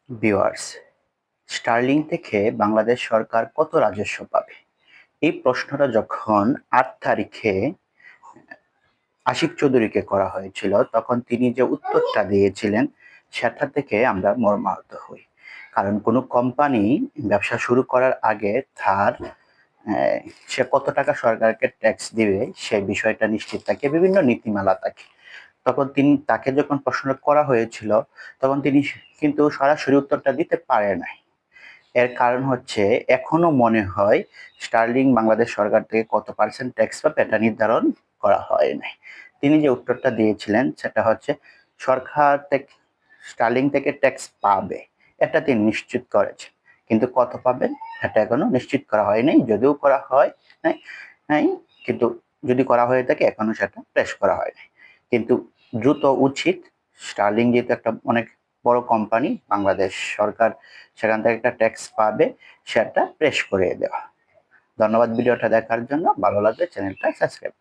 Viewers, Sterling থেকে বাংলাদেশ সরকার কত রাজস্ব পাবে? এই প্রশ্নটা যখন ৮ তারিখে আশিক চৌধুরীকে করা হয়েছিল, তখন তিনি যে উত্তরটা দিয়েছিলেন সেটা থেকে আমরা মর্মাহত হই। কারণ কোনো কোম্পানি ব্যবসা শুরু করার আগে তার সে কত টাকা সরকারকে ট্যাক্স দিবে সেই বিষয়টা নিশ্চিত থাকে, বিভিন্ন নীতিমালা থাকে। তখন তাকে যখন প্রশ্ন করা হয়েছিল, তখন তিনি কিন্তু সরাসরি উত্তরটা দিতে পারে নাই। এর কারণ হচ্ছে এখনো মনে হয় স্টার্লিং বাংলাদেশ সরকার থেকে কত পার্সেন্ট ট্যাক্স পাবে এটা নির্ধারণ করা হয় নাই। তিনি যে উত্তরটা দিয়েছিলেন সেটা হচ্ছে সরকার থেকে স্টার্লিং থেকে ট্যাক্স পাবে, এটা তিনি নিশ্চিত করেছেন, কিন্তু কত পাবেন এটা এখনো নিশ্চিত করা হয় নাই। যদিও করা হয় নাই নাই কিন্তু যদি করা হয়ে থাকে এখনো সেটা পেশ করা হয় নাই। কিন্তু দ্রুত উচিত, স্টার্লিং যেহেতু একটা অনেক বড় কোম্পানি, বাংলাদেশ সরকার সেখান থেকে একটা ট্যাক্স পাবে, সেটা প্রেস করে দেওয়া। ধন্যবাদ ভিডিওটা দেখার জন্য। ভালো লাগলে চ্যানেলটা সাবস্ক্রাইব